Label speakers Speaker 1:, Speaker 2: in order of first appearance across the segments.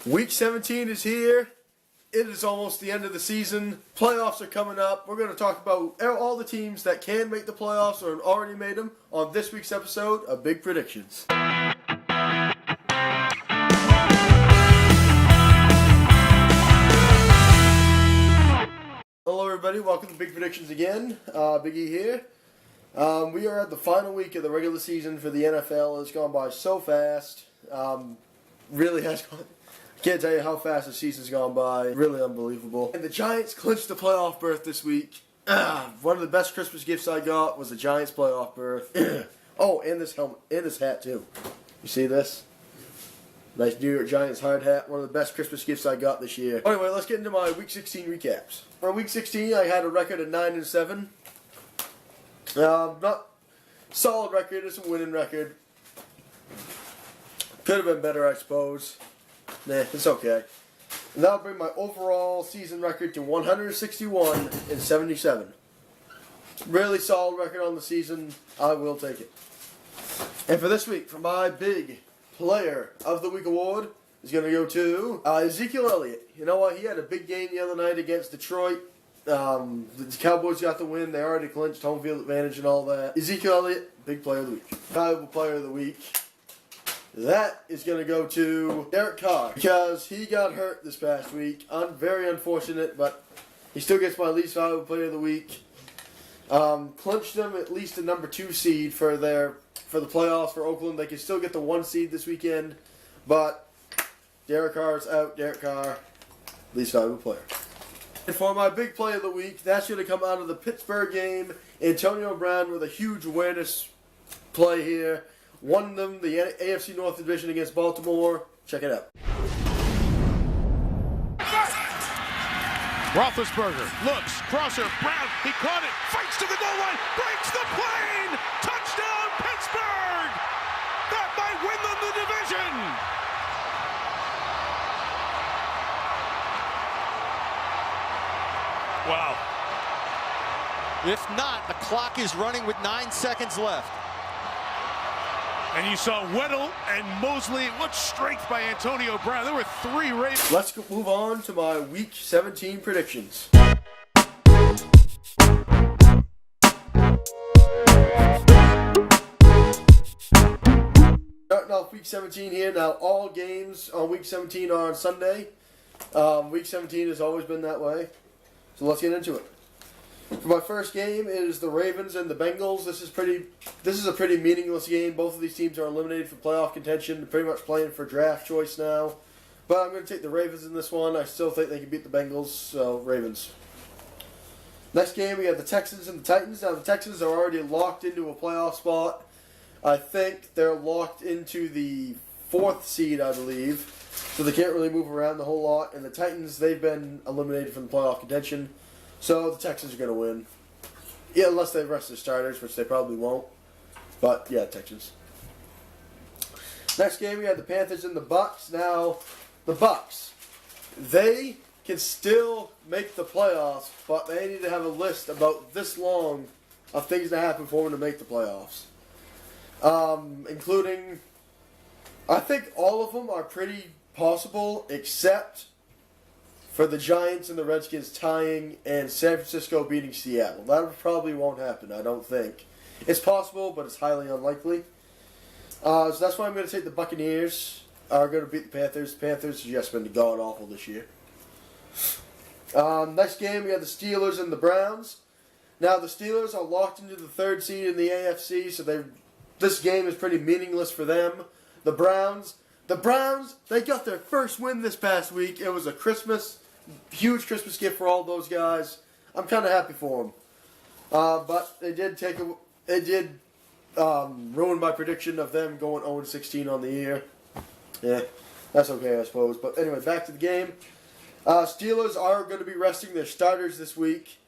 Speaker 1: Week 17 is here. It is almost the end of the season. Playoffs are coming up. We're going to talk about all the teams that can make the playoffs or have already made them on this week's episode of Big Predictions. Hello everybody, welcome to Big Predictions again. Big E here. We are at the final week of the regular season for the NFL. It's gone by so fast. Really has gone. I can't tell you how fast the season's gone by. Really unbelievable. And the Giants clinched the playoff berth this week. One of the best Christmas gifts I got was the Giants playoff berth. Oh, and this helmet, and this hat too. You see this? Nice New York Giants hard hat. One of the best Christmas gifts I got this year. Anyway, let's get into my Week 16 recaps. For Week 16, I had a record of 9-7. Not solid record. It's a winning record. Could have been better, I suppose. Nah, it's okay. And that'll bring my overall season record to 161-77. Really solid record on the season. I will take it. And for this week, for my big Player of the Week award is going to go to Ezekiel Elliott. You know what? He had a big game the other night against Detroit. The Cowboys got the win. They already clinched home field advantage and all that. Ezekiel Elliott, big Player of the Week. Valuable Player of the Week. That is going to go to Derek Carr because he got hurt this past week. Very unfortunate, but he still gets my least valuable Player of the Week. Clinched them at least a number 2 seed for the playoffs for Oakland. They can still get the 1 seed this weekend, but Derek Carr is out. Derek Carr, least valuable player. And for my big Play of the Week, that's going to come out of the Pittsburgh game. Antonio Brown with a huge awareness play here. Won them the AFC North Division against Baltimore. Check it out.
Speaker 2: Roethlisberger looks, crosser, Brown, he caught it, fights to the goal line, breaks the plane, touchdown Pittsburgh! That might win them the division! Wow.
Speaker 3: If not, the clock is running with 9 seconds left.
Speaker 2: And you saw Weddle and Mosley. What strength by Antonio Brown. There were 3 races.
Speaker 1: Let's move on to my Week 17 predictions. Starting off Week 17 here. Now, all games on Week 17 are on Sunday. Week 17 has always been that way. So let's get into it. For my first game, it is the Ravens and the Bengals. This is a pretty meaningless game. Both of these teams are eliminated from playoff contention. They're pretty much playing for draft choice now. But I'm going to take the Ravens in this one. I still think they can beat the Bengals, so Ravens. Next game, we have the Texans and the Titans. Now, the Texans are already locked into a playoff spot. I think they're locked into the 4th seed, I believe. So they can't really move around the whole lot. And the Titans, they've been eliminated from the playoff contention. So the Texans are going to win. Yeah, unless they rest their starters, which they probably won't. But, yeah, Texans. Next game, we have the Panthers and the Bucks. Now, the Bucks, they can still make the playoffs, but they need to have a list about this long of things that happen for them to make the playoffs. Including, I think all of them are pretty possible, except for the Giants and the Redskins tying and San Francisco beating Seattle. That probably won't happen, I don't think. It's possible, but it's highly unlikely. So that's why I'm going to take the Buccaneers. Are going to beat the Panthers. The Panthers have just been god-awful this year. Next game, we have the Steelers and the Browns. Now, the Steelers are locked into the 3rd seed in the AFC, so this game is pretty meaningless for them. The Browns, they got their first win this past week. It was a huge Christmas gift for all those guys. I'm kind of happy for them. But it did ruin my prediction of them going 0-16 on the year. Yeah, that's okay, I suppose. But anyway, back to the game. Steelers are going to be resting their starters this week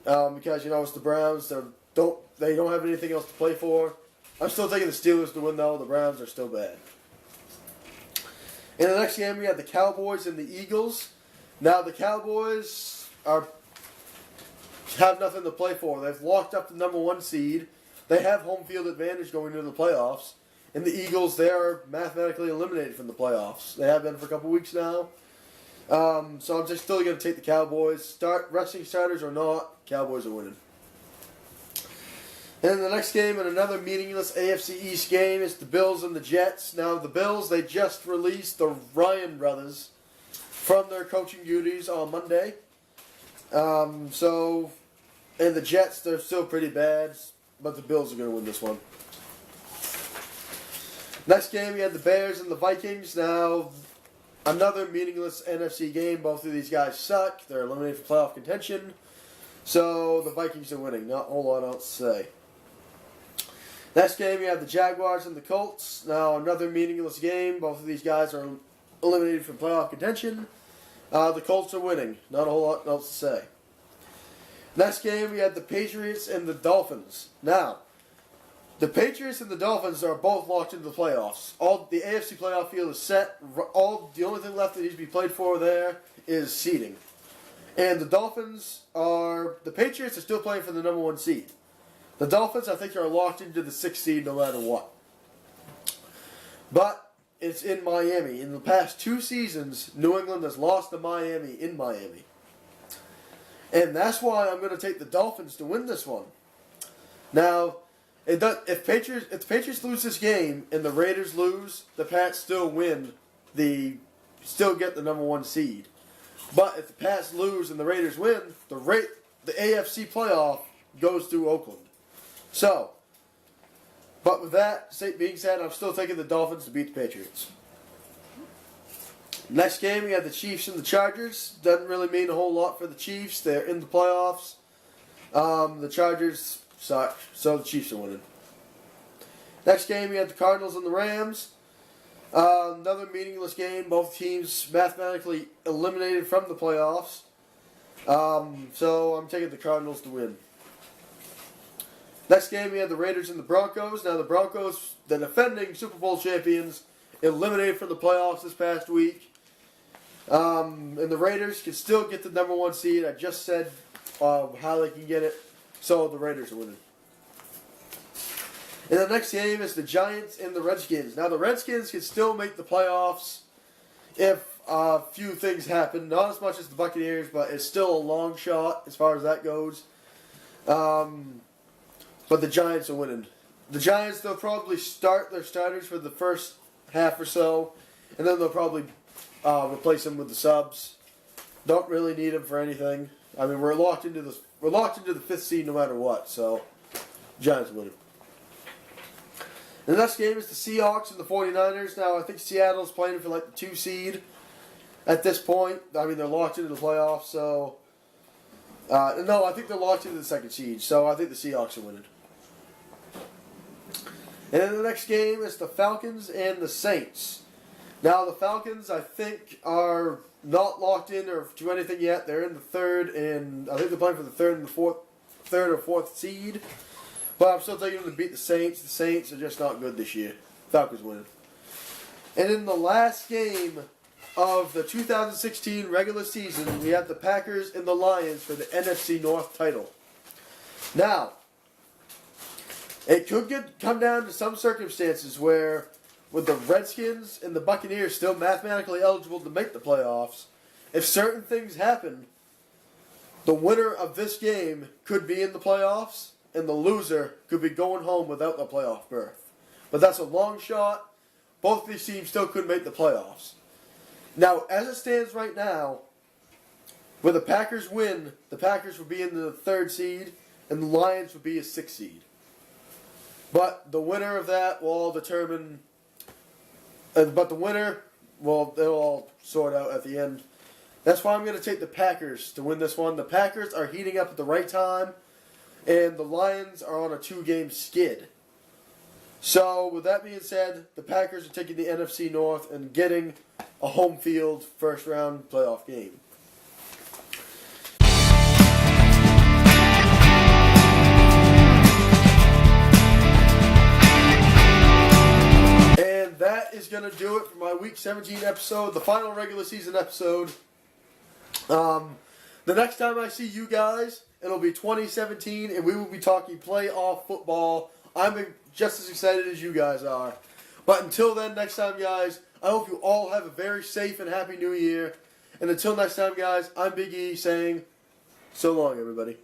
Speaker 1: because, it's the Browns. They don't have anything else to play for. I'm still taking the Steelers to win, though. The Browns are still bad. In the next game, we have the Cowboys and the Eagles. Now, the Cowboys have nothing to play for. They've locked up the number 1 seed. They have home field advantage going into the playoffs. and the Eagles, they are mathematically eliminated from the playoffs. They have been for a couple weeks now. So I'm just still going to take the Cowboys. Resting starters or not, Cowboys are winning. And the next game, in another meaningless AFC East game, is the Bills and the Jets. Now, the Bills, they just released the Ryan brothers from their coaching duties on Monday. And the Jets, they're still pretty bad, but the Bills are going to win this one. Next game, we had the Bears and the Vikings. Now, another meaningless NFC game. Both of these guys suck. They're eliminated from playoff contention. So, the Vikings are winning. Not a whole lot else to say. Next game, we have the Jaguars and the Colts. Now, another meaningless game. Both of these guys are eliminated from playoff contention. The Colts are winning. Not a whole lot else to say. Next game, we had the Patriots and the Dolphins. Now, the Patriots and the Dolphins are both locked into the playoffs. The AFC playoff field is set. The only thing left that needs to be played for there is seeding. And the Patriots are still playing for the number 1 seed. The Dolphins, I think, are locked into the 6th seed no matter what. But it's in Miami. In the past 2 seasons, New England has lost to Miami in Miami. And that's why I'm going to take the Dolphins to win this one. Now, if the Patriots lose this game and the Raiders lose, the Pats still win. Still get the number 1 seed. But if the Pats lose and the Raiders win, the AFC playoff goes through Oakland. So, but with that being said, I'm still taking the Dolphins to beat the Patriots. Next game, we have the Chiefs and the Chargers. Doesn't really mean a whole lot for the Chiefs. They're in the playoffs. The Chargers suck, so the Chiefs are winning. Next game, we have the Cardinals and the Rams. Another meaningless game. Both teams mathematically eliminated from the playoffs. So I'm taking the Cardinals to win. Next game, we have the Raiders and the Broncos. Now, the Broncos, the defending Super Bowl champions, eliminated from the playoffs this past week. And the Raiders can still get the number 1 seed. I just said how they can get it. So the Raiders are winning. And the next game is the Giants and the Redskins. Now, the Redskins can still make the playoffs if a few things happen. Not as much as the Buccaneers, but it's still a long shot as far as that goes. But the Giants are winning. The Giants, they'll probably start their starters for the first half or so, and then they'll probably replace them with the subs. Don't really need them for anything. I mean, we're locked into the 5th seed no matter what. So, Giants winning. The next game is the Seahawks and the 49ers. Now, I think Seattle's playing for like the 2 seed at this point. I mean, they're locked into the playoffs. So, no, I think they're locked into the 2nd seed. So, I think the Seahawks are winning. And then the next game is the Falcons and the Saints. Now, the Falcons, I think, are not locked in or do anything yet. They're in the 3rd, and I think they're playing for the 3rd and the 3rd or 4th seed. But I'm still taking them to beat the Saints. The Saints are just not good this year. Falcons winning. And in the last game of the 2016 regular season, we have the Packers and the Lions for the NFC North title. Now, it could come down to some circumstances where, with the Redskins and the Buccaneers still mathematically eligible to make the playoffs, if certain things happen, the winner of this game could be in the playoffs, and the loser could be going home without the playoff berth. But that's a long shot. Both of these teams still could make the playoffs. Now, as it stands right now, where the Packers win, the Packers would be in the 3rd seed, and the Lions would be a 6th seed. But the winner of that will all determine. But the winner, well, they'll all sort out at the end. That's why I'm going to take the Packers to win this one. The Packers are heating up at the right time, and the Lions are on a 2-game skid. So, with that being said, the Packers are taking the NFC North and getting a home field first-round playoff game. And that is going to do it for my Week 17 episode, the final regular season episode. The next time I see you guys, it'll be 2017, and we will be talking playoff football. I'm just as excited as you guys are. But until then, next time, guys, I hope you all have a very safe and happy new year. And until next time, guys, I'm Big E saying so long, everybody.